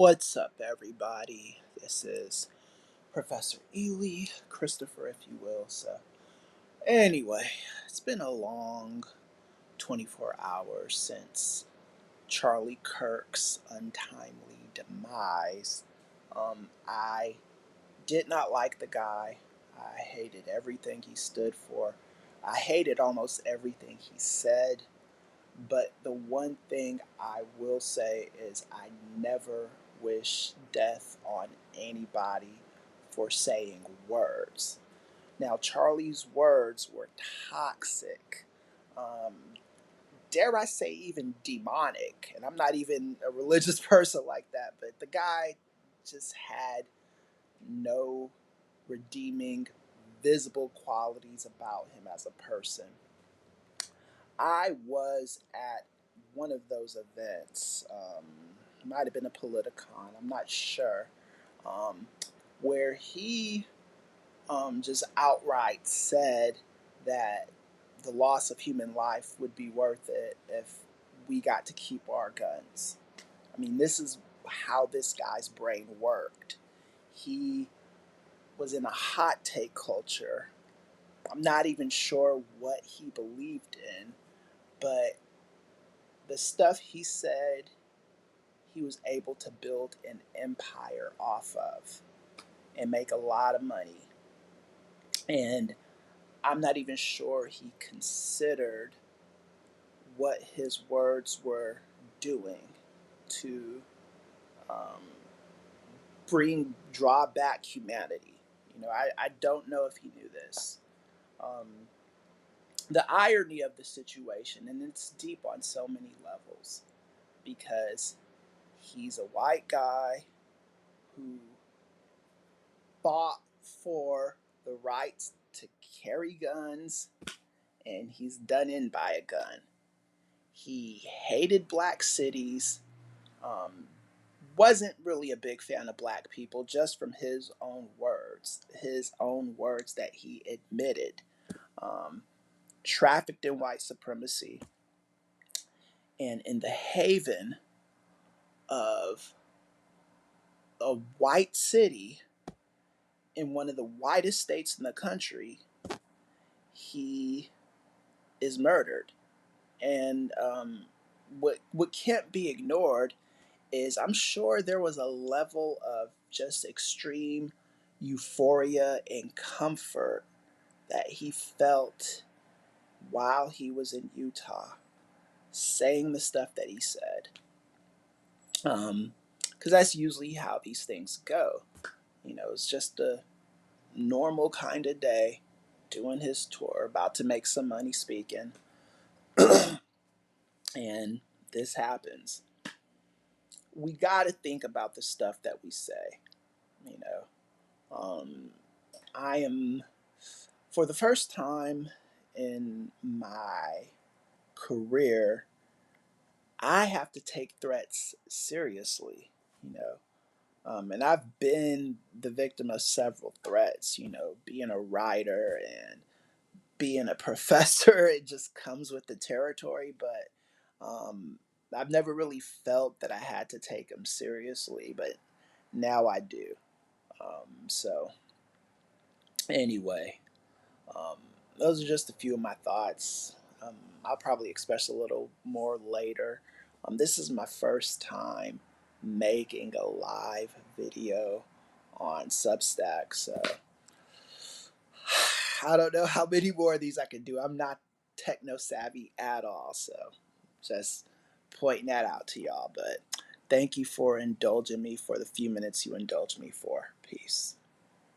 What's up, everybody? This is Professor Ely, Christopher, if you will. Anyway, it's been a long 24 hours since Charlie Kirk's untimely demise. I did not like the guy. I hated everything he stood for. I hated almost everything he said. But the one thing I will say is I never wish death on anybody for saying words. Now, Charlie's words were toxic. Um, dare I say, even demonic. And I'm not even a religious person like that, but the guy just had no redeeming, visible qualities about him as a person. I was at one of those events. Might have been a Politicon. I'm not sure. Um, where he just outright said that the loss of human life would be worth it if we got to keep our guns. I mean, this is how this guy's brain worked. He was in a hot take culture. I'm not even sure what he believed in, but the stuff he said he was able to build an empire off of and make a lot of money. And I'm not even sure he considered what his words were doing to um, draw back humanity. I don't know if he knew this. Um, the irony of the situation, and it's deep on so many levels, because he's a white guy who fought for the rights to carry guns, and he's done in by a gun. He hated black cities, um, wasn't really a big fan of black people, just from his own words that he admitted. Um, Trafficked in white supremacy, and in the haven of a white city in one of the whitest states in the country, he is murdered. And what can't be ignored is I'm sure there was a level of just extreme euphoria and comfort that he felt while he was in Utah, saying the stuff that he said. Because that's usually how these things go. It's just a normal kind of day, doing his tour, about to make some money speaking, and this happens. We got to think about the stuff that we say. You know, I am, for the first time in my career, I have to take threats seriously. You know, and I've been the victim of several threats. Being a writer and being a professor, it just comes with the territory. But I've never really felt that I had to take them seriously, but now I do. So anyway, um, those are just a few of my thoughts. I'll probably express a little more later. This is my first time making a live video on Substack, so I don't know how many more of these I can do. I'm not techno savvy at all, so just pointing that out to y'all. But thank you for indulging me for the few minutes you indulged me for. Peace.